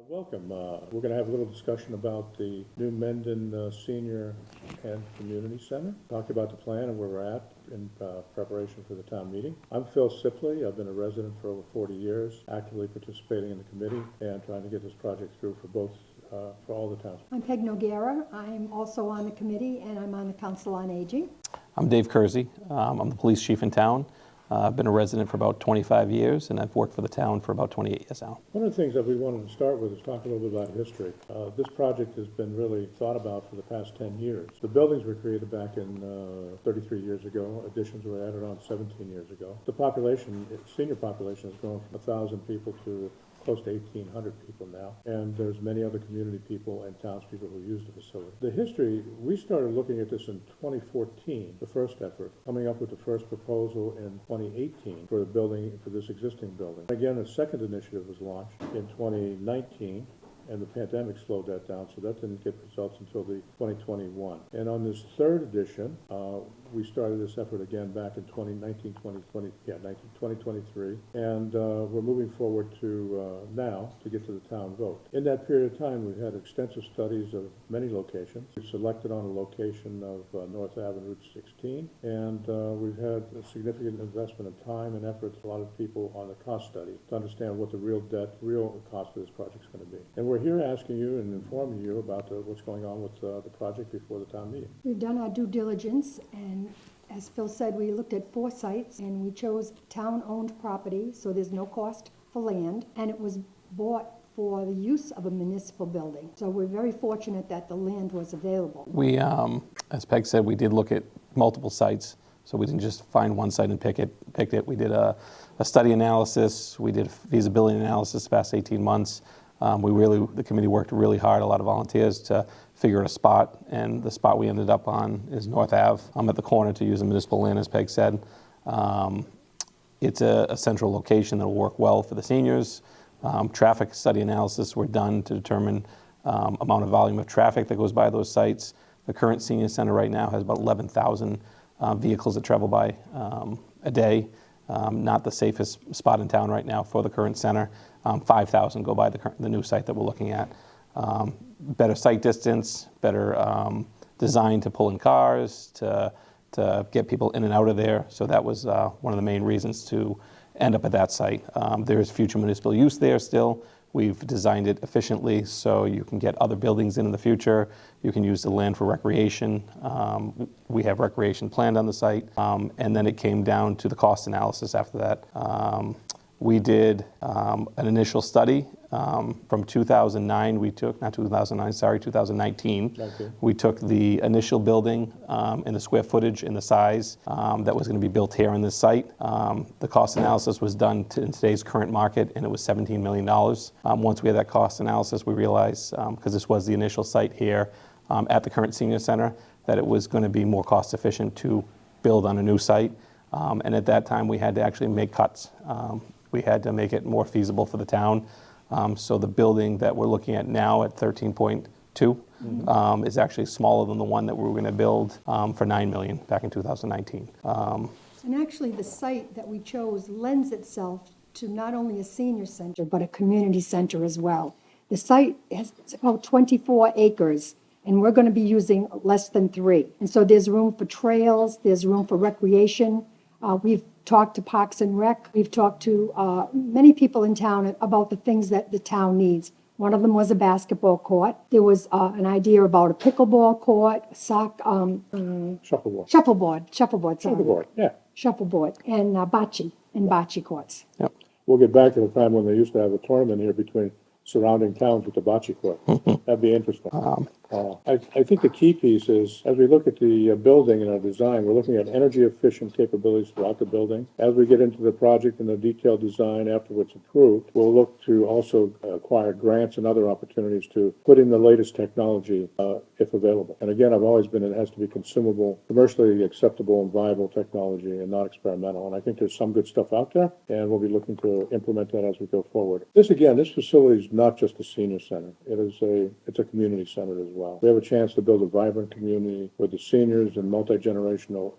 Welcome. We're going to have a little discussion about the New Mendon Senior and Community Center. Talk about the plan and where we're at in preparation for the town meeting. I'm Phil Sipley. I've been a resident for over 40 years, actively participating in the committee and trying to get this project through for all the towns. I'm Peg Noguera. I'm also on the committee, and I'm on the Council on Aging. I'm Dave Kersey. I'm the police chief in town. I've been a resident for about 25 years, and I've worked for the town for about 28 years now. One of the things that we wanted to start with is talk a little bit about history. This project has been really thought about for the past 10 years. The buildings were created back in 33 years ago. Additions were added on 17 years ago. The population, senior population, has grown from 1,000 people to close to 1,800 people now, and there's many other community people and townspeople who use the facility. The history, we started looking at this in 2014, the first effort, coming up with the first proposal in 2018 for the building, for this existing building. Again, a second initiative was launched in 2019, and the pandemic slowed that down, so that didn't get results until the 2021. And on this third edition, we started this effort again back in 2023, and we're moving forward to now to get to the town vote. In that period of time, we've had extensive studies of many locations. We've selected on a location of North Ave and Route 16, and we've had a significant investment of time and effort, a lot of people on the cost study to understand what the real cost of this project is going to be. And we're here asking you and informing you about what's going on with the project before the town meeting. We've done our due diligence, and as Phil said, we looked at 4 sites, and we chose town-owned property, so there's no cost for land, and it was bought for the use of a municipal building. So we're very fortunate that the land was available. We, as Peg said, we did look at multiple sites, so we didn't just find one site and picked it. We did a study analysis, we did a feasibility analysis the past 18 months. The committee worked really hard, a lot of volunteers, to figure out a spot, and the spot we ended up on is North Ave. I'm at the corner to use the municipal land, as Peg said. It's a central location that will work well for the seniors. Traffic study analysis were done to determine amount of volume of traffic that goes by those sites. The current senior center right now has about 11,000 vehicles that travel by a day. Not the safest spot in town right now for the current center. 5,000 go by the new site that we're looking at. Better site distance, better design to pull in cars, to get people in and out of there. So that was one of the main reasons to end up at that site. There is future municipal use there still. We've designed it efficiently so you can get other buildings in the future. You can use the land for recreation. We have recreation planned on the site. And then it came down to the cost analysis after that. We did an initial study from 2009. 2019. Okay. We took the initial building and the square footage and the size that was going to be built here on this site. The cost analysis was done in today's current market, and it was $17 million. Once we had that cost analysis, we realized, because this was the initial site here at the current senior center, that it was going to be more cost efficient to build on a new site. And at that time, we had to actually make cuts. We had to make it more feasible for the town. So the building that we're looking at now at 13.2 is actually smaller than the one that we were going to build for $9 million back in 2019. And actually, the site that we chose lends itself to not only a senior center, but a community center as well. The site has about 24 acres, and we're going to be using less than 3. And so there's room for trails, there's room for recreation. We've talked to Parks and Rec. We've talked to many people in town about the things that the town needs. One of them was a basketball court. There was an idea about a pickleball court, Shuffleboard. Shuffleboard, Yeah. Shuffleboard, and bocce courts. Yep. We'll get back to the time when they used to have a tournament here between surrounding towns with the bocce court. That'd be interesting. I think the key piece is, as we look at the building and our design, we're looking at energy efficient capabilities throughout the building. As we get into the project and the detailed design after it's approved, we'll look to also acquire grants and other opportunities to put in the latest technology if available. And again, I've always been, it has to be consumable, commercially acceptable and viable technology and not experimental. And I think there's some good stuff out there, and we'll be looking to implement that as we go forward. This facility is not just a senior center. It's a community center as well. We have a chance to build a vibrant community where the seniors and multi-generational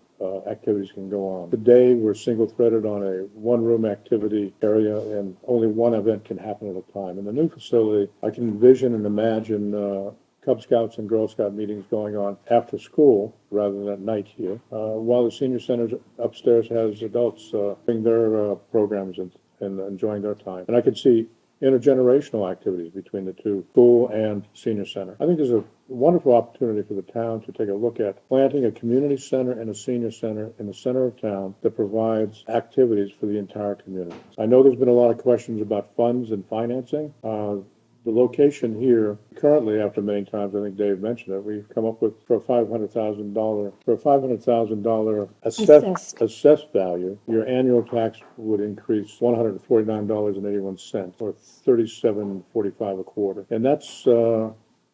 activities can go on. Today, we're single-threaded on a one-room activity area, and only one event can happen at a time. In the new facility, I can envision and imagine Cub Scouts and Girl Scout meetings going on after school rather than at night here, while the senior center upstairs has adults doing their programs and enjoying their time. And I could see intergenerational activities between the two, school and senior center. I think there's a wonderful opportunity for the town to take a look at planting a community center and a senior center in the center of town that provides activities for the entire community. I know there's been a lot of questions about funds and financing. The location here, currently, after many times, I think Dave mentioned it, we've come up with for a $500,000 assessed value, your annual tax would increase $149.81, or $37.45 a quarter. And that's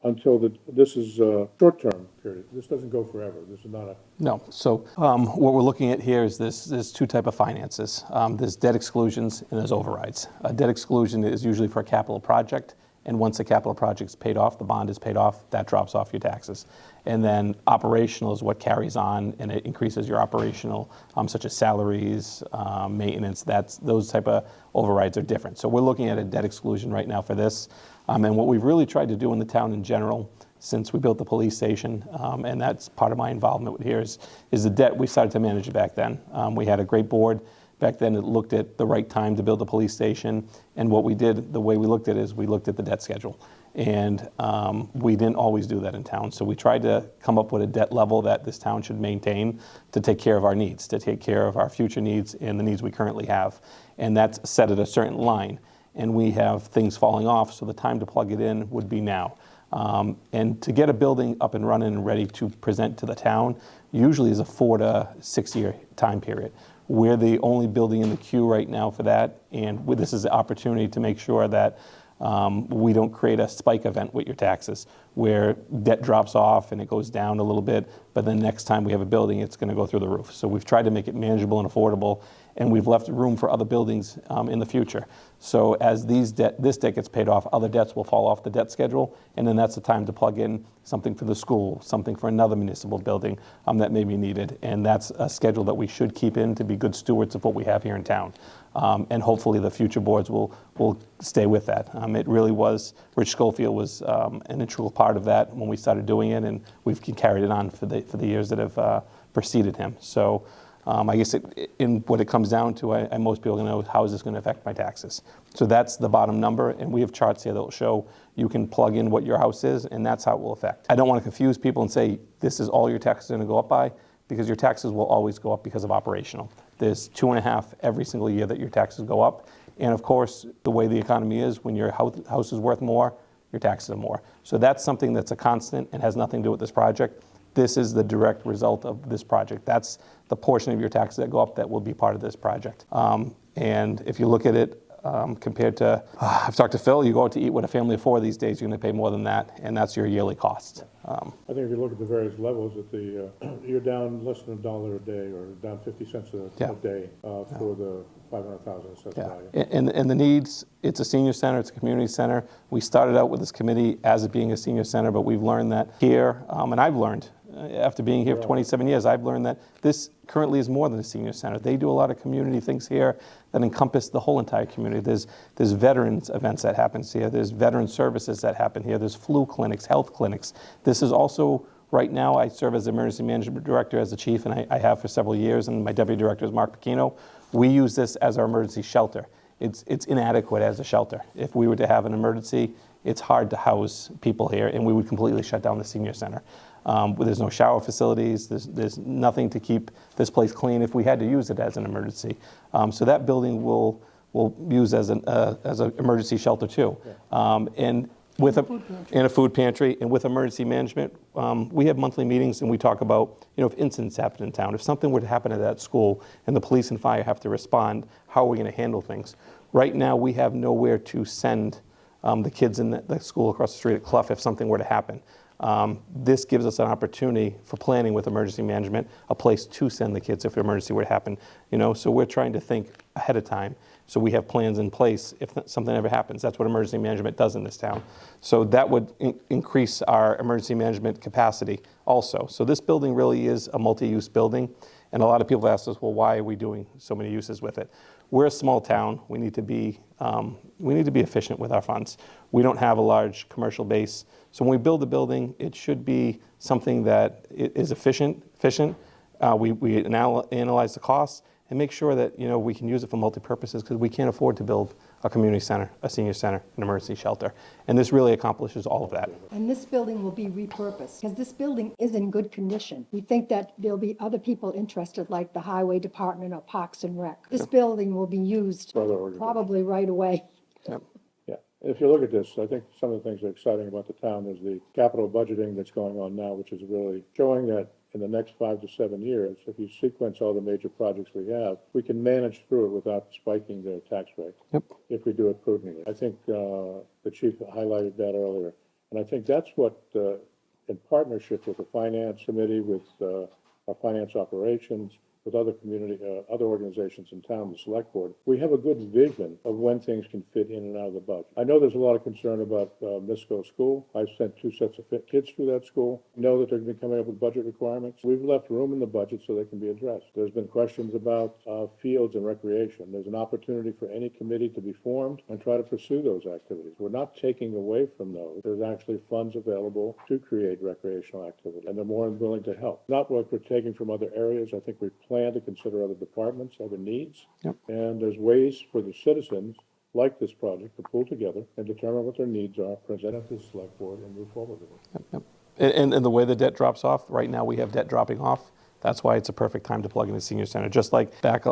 until this is a short-term period. This doesn't go forever. This is not a... No. So what we're looking at here is there's two type of finances. There's debt exclusions and there's overrides. A debt exclusion is usually for a capital project. And once the capital project's paid off, the bond is paid off, that drops off your taxes. And then operational is what carries on, and it increases your operational, such as salaries, maintenance. Those type of overrides are different. So we're looking at a debt exclusion right now for this. And what we've really tried to do in the town in general, since we built the police station, and that's part of my involvement here, is the debt. We started to manage it back then. We had a great board. Back then, it looked at the right time to build the police station. And what we did, the way we looked at it is we looked at the debt schedule. And we didn't always do that in town. So we tried to come up with a debt level that this town should maintain to take care of our needs, to take care of our future needs and the needs we currently have. And that's set at a certain line. And we have things falling off, so the time to plug it in would be now. And to get a building up and running and ready to present to the town usually is a 4 to 6 year time period. We're the only building in the queue right now for that, and this is the opportunity to make sure that we don't create a spike event with your taxes, where debt drops off and it goes down a little bit, but then next time we have a building, it's going to go through the roof. So we've tried to make it manageable and affordable, and we've left room for other buildings in the future. So as this debt gets paid off, other debts will fall off the debt schedule, and then that's the time to plug in something for the school, something for another municipal building that may be needed. And that's a schedule that we should keep in to be good stewards of what we have here in town. And hopefully the future boards will stay with that. It really was, Rich Schofield was an integral part of that when we started doing it, and we've carried it on for the years that have preceded him. So I guess what it comes down to, most people know, how is this going to affect my taxes? So that's the bottom number, and we have charts here that will show you can plug in what your house is, and that's how it will affect. I don't want to confuse people and say this is all your taxes are going to go up by, because your taxes will always go up because of operational. There's 2.5 every single year that your taxes go up. And of course, the way the economy is, when your house is worth more, your taxes are more. So that's something that's a constant and has nothing to do with this project. This is the direct result of this project. That's the portion of your taxes that go up that will be part of this project. And if you look at it compared to, I've talked to Phil, you go out to eat with a family of 4 these days, you're going to pay more than that, and that's your yearly cost. I think if you look at the various levels, you're down less than $1 a day, or down 50 cents a day for the 500,000 assessed value. And the needs, it's a senior center, it's a community center. We started out with this committee as it being a senior center, but we've learned that here, and I've learned, after being here for 27 years, I've learned that this currently is more than a senior center. They do a lot of community things here that encompass the whole entire community. There's veterans events that happens here. There's veteran services that happen here. There's flu clinics, health clinics. This is also, right now, I serve as emergency management director as the chief, and I have for several years, and my deputy director is Mark Pacino. We use this as our emergency shelter. It's inadequate as a shelter. If we were to have an emergency, it's hard to house people here, and we would completely shut down the senior center. There's no shower facilities. There's nothing to keep this place clean if we had to use it as an emergency. So that building will use as an emergency shelter too. And with a food pantry, and with emergency management, we have monthly meetings, and we talk about, if incidents happen in town, if something would happen at that school and the police and fire have to respond, how are we going to handle things? Right now, we have nowhere to send the kids in the school across the street at Clough if something were to happen. This gives us an opportunity for planning with emergency management, a place to send the kids if an emergency were to happen. So we're trying to think ahead of time, so we have plans in place if something ever happens. That's what emergency management does in this town. So that would increase our emergency management capacity also. So this building really is a multi-use building, And a lot of people ask us, well, why are we doing so many uses with it? We're a small town. We need to be efficient with our funds. We don't have a large commercial base. So when we build a building, it should be something that is efficient. We analyze the costs and make sure that we can use it for multi-purposes, because we can't afford to build a community center, a senior center, an emergency shelter. And this really accomplishes all of that. And this building will be repurposed, because this building is in good condition. We think that there'll be other people interested, like the Highway Department or Parks and Rec. This building will be used For other organizations. probably right away. Yep. Yeah, if you look at this, I think some of the things that are exciting about the town is the capital budgeting that's going on now, which is really showing that in the next 5 to 7 years, if you sequence all the major projects we have, we can manage through it without spiking the tax rate. Yep. If we do it prudently. I think the chief highlighted that earlier. And I think that's what, in partnership with the finance committee, with our finance operations, with other other organizations in town, the select board, we have a good vision of when things can fit in and out of the budget. I know there's a lot of concern about Misco School. I've sent 2 sets of kids through that school. I know that they're going to be coming up with budget requirements. We've left room in the budget so they can be addressed. There's been questions about fields and recreation. There's an opportunity for any committee to be formed and try to pursue those activities. We're not taking away from those. There's actually funds available to create recreational activity, and they're more than willing to help. Not what we're taking from other areas. I think we plan to consider other departments, other needs. Yep. And there's ways for the citizens, like this project, to pull together and determine what their needs are, present it to the select board, and move forward with it. Yep. And the way the debt drops off, right now we have debt dropping off. That's why it's a perfect time to plug in the senior center. Just like back a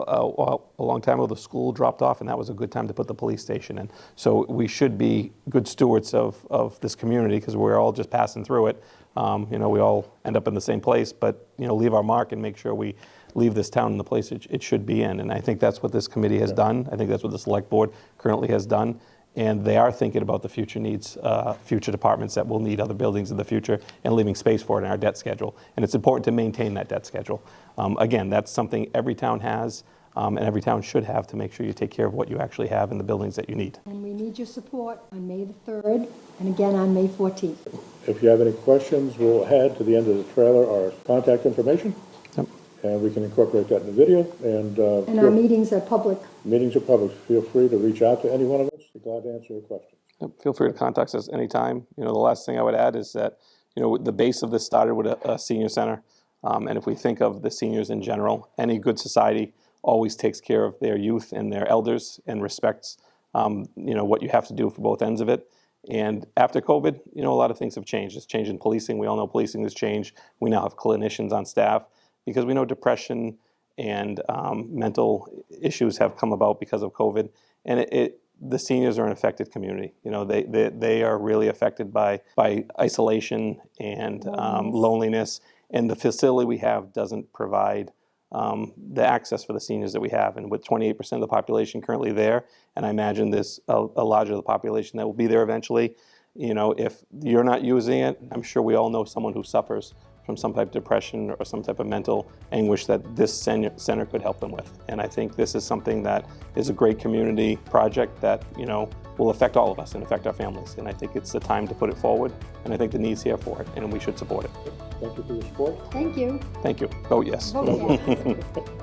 long time ago, the school dropped off, and that was a good time to put the police station in. So we should be good stewards of this community, because we're all just passing through it. We all end up in the same place, but leave our mark and make sure we leave this town in the place it should be in. And I think that's what this committee has done. I think that's what the select board currently has done. And they are thinking about the future needs, future departments that will need other buildings in the future, and leaving space for it in our debt schedule. And it's important to maintain that debt schedule. Again, that's something every town has, and every town should have, to make sure you take care of what you actually have in the buildings that you need. And we need your support on May the 3rd, and again on May 14th. If you have any questions, we'll add to the end of the trailer our contact information. Yep. And we can incorporate that in the video. And And our meetings are public. meetings are public. Feel free to reach out to any one of us. We're glad to answer your questions. Yep. Feel free to contact us anytime. The last thing I would add is that, the base of this started with a senior center. And if we think of the seniors in general, any good society always takes care of their youth and their elders, and respects, what you have to do for both ends of it. And after COVID, a lot of things have changed. It's changed in policing. We all know policing has changed. We now have clinicians on staff, because we know depression and mental issues have come about because of COVID. And the seniors are an affected community. They are really affected by isolation and loneliness. And the facility we have doesn't provide the access for the seniors that we have. And with 28% of the population currently there, and I imagine there's a larger the population that will be there eventually, if you're not using it, I'm sure we all know someone who suffers from some type of depression or some type of mental anguish that this center could help them with. And I think this is something that is a great community project that, will affect all of us and affect our families. And I think it's the time to put it forward, and I think the need's here for it, and we should support it. Thank you for your support. Thank you. Thank you. Oh, yes. Vote yes.